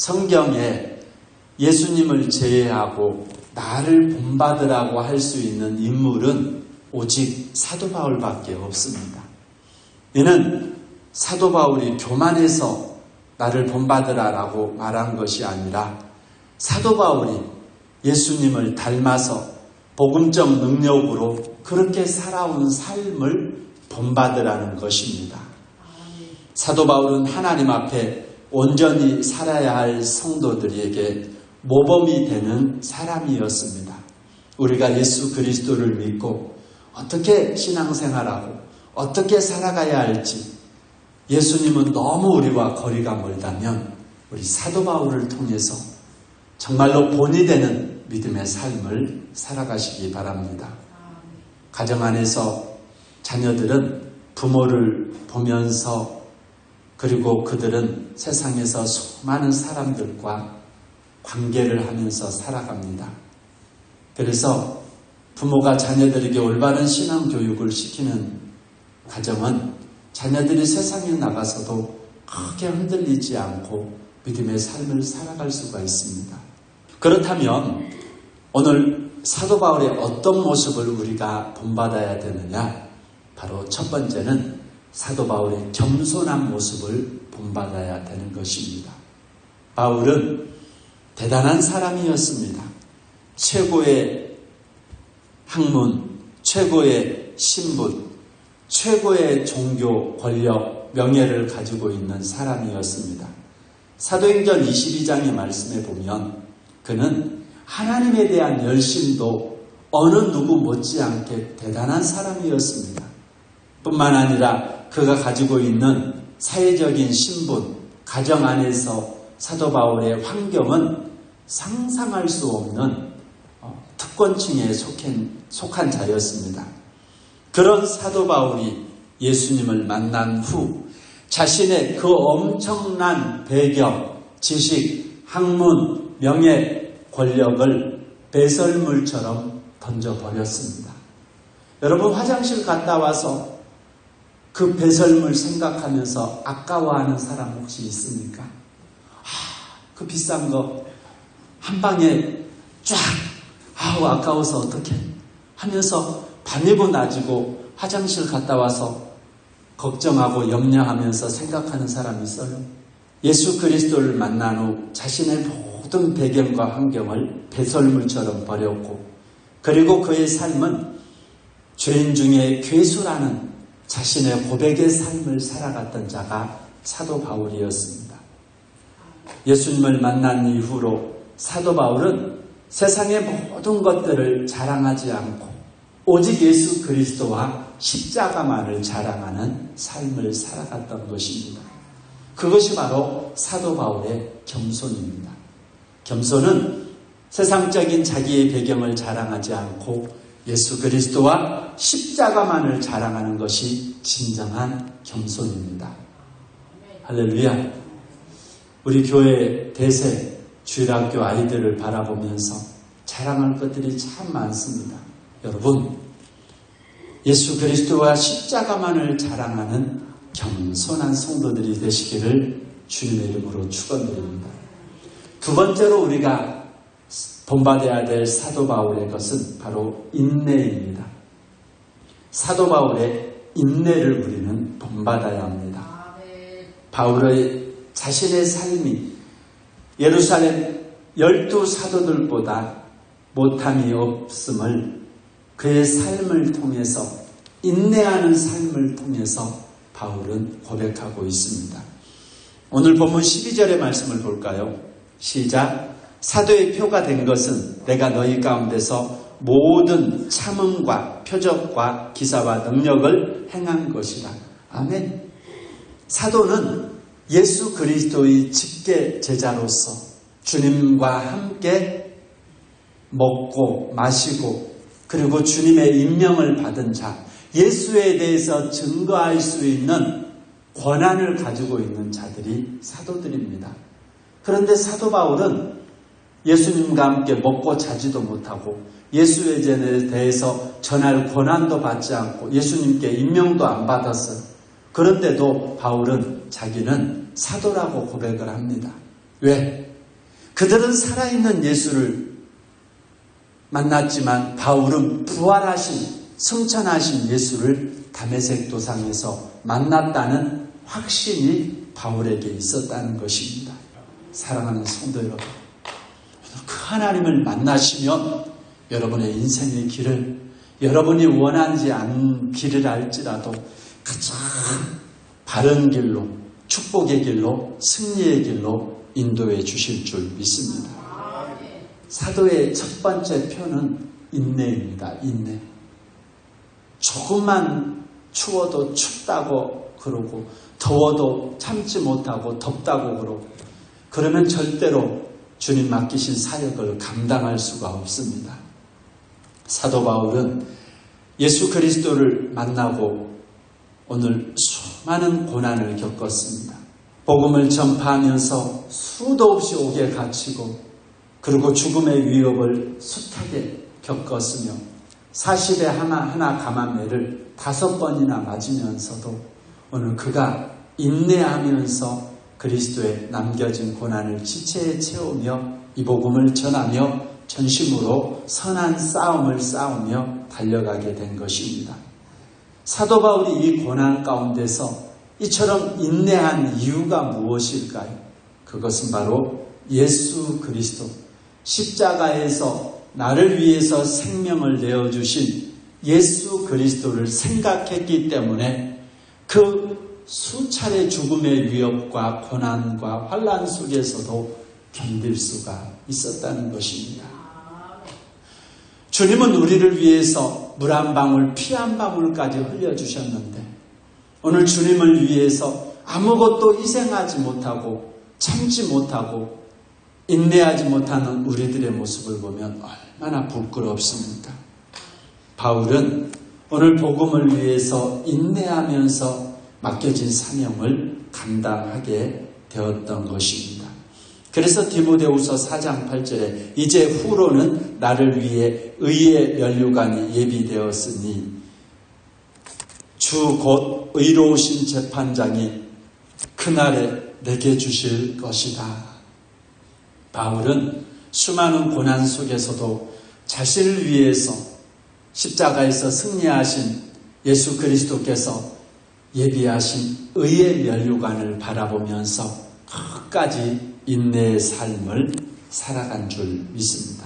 성경에 예수님을 제외하고 나를 본받으라고 할 수 있는 인물은 오직 사도 바울밖에 없습니다. 이는 사도 바울이 교만해서 나를 본받으라라고 말한 것이 아니라 사도 바울이 예수님을 닮아서 복음적 능력으로 그렇게 살아온 삶을 본받으라는 것입니다. 사도 바울은 하나님 앞에 온전히 살아야 할 성도들에게 모범이 되는 사람이었습니다. 우리가 예수 그리스도를 믿고 어떻게 신앙생활하고 어떻게 살아가야 할지 예수님은 너무 우리와 거리가 멀다면 우리 사도 바울을 통해서 정말로 본이 되는 믿음의 삶을 살아가시기 바랍니다. 가정 안에서 자녀들은 부모를 보면서 그리고 그들은 세상에서 수많은 사람들과 관계를 하면서 살아갑니다. 그래서 부모가 자녀들에게 올바른 신앙 교육을 시키는 가정은 자녀들이 세상에 나가서도 크게 흔들리지 않고 믿음의 삶을 살아갈 수가 있습니다. 그렇다면 오늘 사도 바울의 어떤 모습을 우리가 본받아야 되느냐? 바로 첫 번째는 사도 바울의 겸손한 모습을 본받아야 되는 것입니다. 바울은 대단한 사람이었습니다. 최고의 학문, 최고의 신분, 최고의 종교, 권력, 명예를 가지고 있는 사람이었습니다. 사도행전 22장의 말씀에 보면 그는 하나님에 대한 열심도 어느 누구 못지않게 대단한 사람이었습니다. 뿐만 아니라 그가 가지고 있는 사회적인 신분, 가정 안에서 사도 바울의 환경은 상상할 수 없는 특권층에 속한 자였습니다. 그런 사도 바울이 예수님을 만난 후 자신의 그 엄청난 배경, 지식, 학문, 명예, 권력을 배설물처럼 던져버렸습니다. 여러분 화장실 갔다 와서 그 배설물 생각하면서 아까워하는 사람 혹시 있습니까? 그 비싼 거 한 방에 쫙 아까워서 어떡해 하면서 밤이고 낮이고 화장실 갔다 와서 걱정하고 염려하면서 생각하는 사람이 있어요. 예수 그리스도를 만난 후 자신의 모든 배경과 환경을 배설물처럼 버렸고 그리고 그의 삶은 죄인 중에 괴수라는 자신의 고백의 삶을 살아갔던 자가 사도 바울이었습니다. 예수님을 만난 이후로 사도 바울은 세상의 모든 것들을 자랑하지 않고 오직 예수 그리스도와 십자가만을 자랑하는 삶을 살아갔던 것입니다. 그것이 바로 사도 바울의 겸손입니다. 겸손은 세상적인 자기의 배경을 자랑하지 않고 예수 그리스도와 십자가만을 자랑하는 것이 진정한 겸손입니다. 할렐루야. 우리 교회 대세 주일학교 아이들을 바라보면서 자랑할 것들이 참 많습니다. 여러분, 예수 그리스도와 십자가만을 자랑하는 겸손한 성도들이 되시기를 주님의 이름으로 축원드립니다. 두 번째로 우리가 본받아야 될 사도 바울의 것은 바로 인내입니다. 사도 바울의 인내를 우리는 본받아야 합니다. 바울의 자신의 삶이 예루살렘 12사도들보다 못함이 없음을 그의 삶을 통해서 인내하는 삶을 통해서 바울은 고백하고 있습니다. 오늘 본문 12절의 말씀을 볼까요? 시작. 사도의 표가 된 것은 내가 너희 가운데서 모든 참음과 표적과 기사와 능력을 행한 것이라. 아멘. 사도는 예수 그리스도의 직계 제자로서 주님과 함께 먹고 마시고 그리고 주님의 임명을 받은 자, 예수에 대해서 증거할 수 있는 권한을 가지고 있는 자들이 사도들입니다. 그런데 사도 바울은 예수님과 함께 먹고 자지도 못하고 예수에 대해서 전할 권한도 받지 않고 예수님께 임명도 안 받았어요. 그런데도 바울은 자기는 사도라고 고백을 합니다. 왜? 그들은 살아있는 예수를 만났지만 바울은 부활하신 승천하신 예수를 다메섹 도상에서 만났다는 확신이 바울에게 있었다는 것입니다. 사랑하는 성도 여러분, 그 하나님을 만나시면 여러분의 인생의 길을, 여러분이 원하지 않은 길을 알지라도 가장 바른 길로, 축복의 길로, 승리의 길로 인도해 주실 줄 믿습니다. 사도의 첫 번째 표는 인내입니다. 인내. 조금만 추워도 춥다고 그러고, 더워도 참지 못하고 덥다고 그러고, 그러면 절대로 주님 맡기신 사역을 감당할 수가 없습니다. 사도 바울은 예수 그리스도를 만나고 오늘 수많은 고난을 겪었습니다. 복음을 전파하면서 수도 없이 옥에 갇히고, 그리고 죽음의 위협을 숱하게 겪었으며 40에 하나 감암매를 5번이나 맞으면서도 오늘 그가 인내하면서 그리스도의 남겨진 고난을 지체에 채우며 이 복음을 전하며 전심으로 선한 싸움을 싸우며 달려가게 된 것입니다. 사도 바울이 이 고난 가운데서 이처럼 인내한 이유가 무엇일까요? 그것은 바로 예수 그리스도, 십자가에서 나를 위해서 생명을 내어주신 예수 그리스도를 생각했기 때문에 그 수차례 죽음의 위협과 고난과 환난 속에서도 견딜 수가 있었다는 것입니다. 주님은 우리를 위해서 물 한 방울, 피 한 방울까지 흘려주셨는데 오늘 주님을 위해서 아무것도 희생하지 못하고 참지 못하고 인내하지 못하는 우리들의 모습을 보면 얼마나 부끄럽습니까? 바울은 오늘 복음을 위해서 인내하면서 맡겨진 사명을 감당하게 되었던 것입니다. 그래서 디모데후서 4장 8절에 이제 후로는 나를 위해 의의 면류관이 예비되었으니 주 곧 의로우신 재판장이 그날에 내게 주실 것이다. 바울은 수많은 고난 속에서도 자신을 위해서 십자가에서 승리하신 예수 그리스도께서 예비하신 의의 면류관을 바라보면서 끝까지 인내의 삶을 살아간 줄 믿습니다.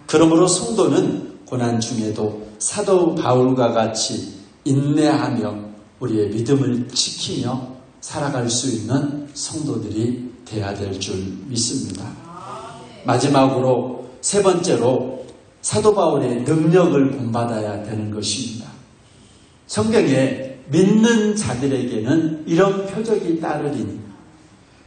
그러므로 성도는 고난 중에도 사도 바울과 같이 인내하며 우리의 믿음을 지키며 살아갈 수 있는 성도들이 되어야 될 줄 믿습니다. 마지막으로 세 번째로 사도 바울의 능력을 본받아야 되는 것입니다. 성경에 믿는 자들에게는 이런 표적이 따르리니,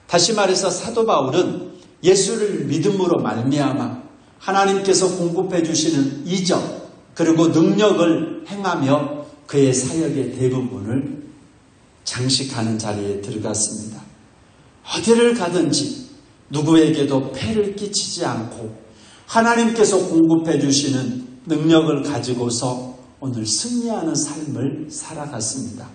다시 말해서 사도 바울은 예수를 믿음으로 말미암아 하나님께서 공급해 주시는 이적 그리고 능력을 행하며 그의 사역의 대부분을 장식하는 자리에 들어갔습니다. 어디를 가든지 누구에게도 폐를 끼치지 않고 하나님께서 공급해 주시는 능력을 가지고서 오늘 승리하는 삶을 살아갔습니다.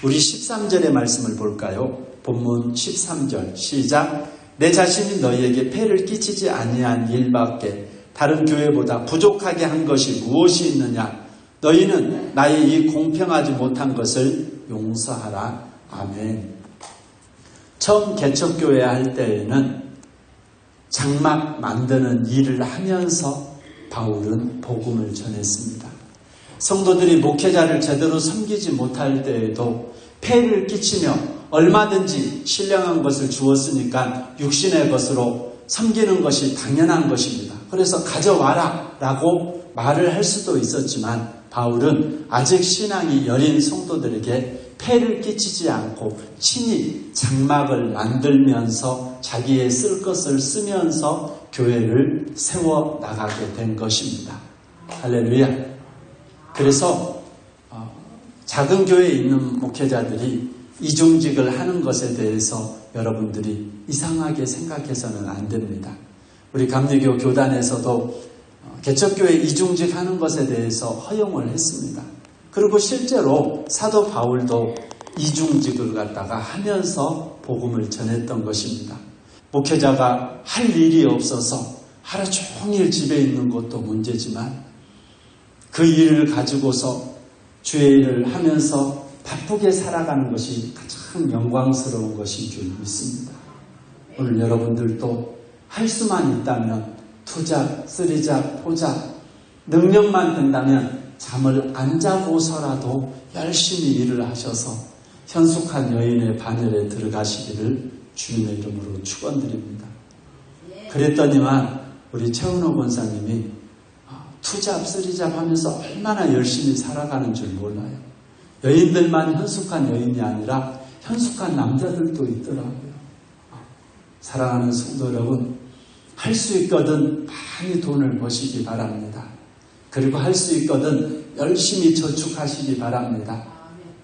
우리 13절의 말씀을 볼까요? 본문 13절 시작. 내 자신이 너희에게 폐를 끼치지 아니한 일밖에 다른 교회보다 부족하게 한 것이 무엇이 있느냐? 너희는 나의 이 공평하지 못한 것을 용서하라. 아멘. 처음 개척교회 할 때에는 장막 만드는 일을 하면서 바울은 복음을 전했습니다. 성도들이 목회자를 제대로 섬기지 못할 때에도 폐를 끼치며 얼마든지 신령한 것을 주었으니까 육신의 것으로 섬기는 것이 당연한 것입니다. 그래서 가져와라 라고 말을 할 수도 있었지만 바울은 아직 신앙이 여린 성도들에게 폐를 끼치지 않고 친히 장막을 만들면서 자기의 쓸 것을 쓰면서 교회를 세워 나가게 된 것입니다. 할렐루야. 그래서 작은 교회에 있는 목회자들이 이중직을 하는 것에 대해서 여러분들이 이상하게 생각해서는 안 됩니다. 우리 감리교 교단에서도 개척교회 이중직 하는 것에 대해서 허용을 했습니다. 그리고 실제로 사도 바울도 이중직을 갖다가 하면서 복음을 전했던 것입니다. 목회자가 할 일이 없어서 하루 종일 집에 있는 것도 문제지만 그 일을 가지고서 주의 일을 하면서 바쁘게 살아가는 것이 가장 영광스러운 것인 줄 믿습니다. 오늘 여러분들도 할 수만 있다면 투잡, 쓰리잡, 포잡, 능력만 된다면 잠을 안 자고서라도 열심히 일을 하셔서 현숙한 여인의 반열에 들어가시기를 주님의 이름으로 축원드립니다. 그랬더니만 우리 최은호 권사님이 투잡, 쓰리잡 하면서 얼마나 열심히 살아가는 줄 몰라요. 여인들만 현숙한 여인이 아니라 현숙한 남자들도 있더라고요. 사랑하는 성도 여러분, 할 수 있거든 많이 돈을 버시기 바랍니다. 그리고 할 수 있거든 열심히 저축하시기 바랍니다.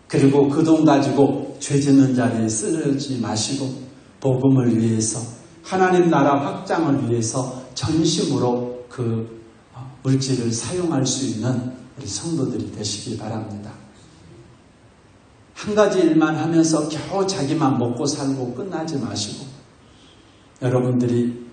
그리고 그 돈 가지고 죄 짓는 자리에 쓰지 마시고 복음을 위해서 하나님 나라 확장을 위해서 전심으로 그 물질을 사용할 수 있는 우리 성도들이 되시기 바랍니다. 한 가지 일만 하면서 겨우 자기만 먹고 살고 끝나지 마시고 여러분들이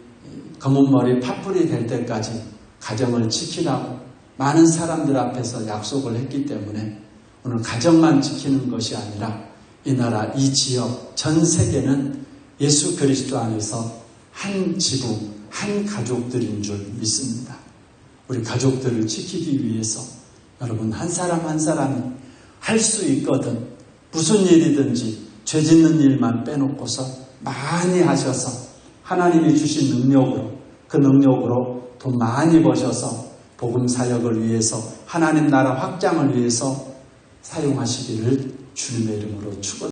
검은 머리 팥불이 될 때까지 가정을 지키라고 많은 사람들 앞에서 약속을 했기 때문에 오늘 가정만 지키는 것이 아니라 이 나라, 이 지역, 전 세계는 예수 그리스도 안에서 한 지부, 한 가족들인 줄 믿습니다. 우리 가족들을 지키기 위해서 여러분 한 사람 한 사람이 할 수 있거든 무슨 일이든지 죄 짓는 일만 빼놓고서 많이 하셔서 하나님이 주신 능력으로 그 능력으로 돈 많이 버셔서 복음 사역을 위해서 하나님 나라 확장을 위해서 사용하시기를 주님의 이름으로 축원합니다.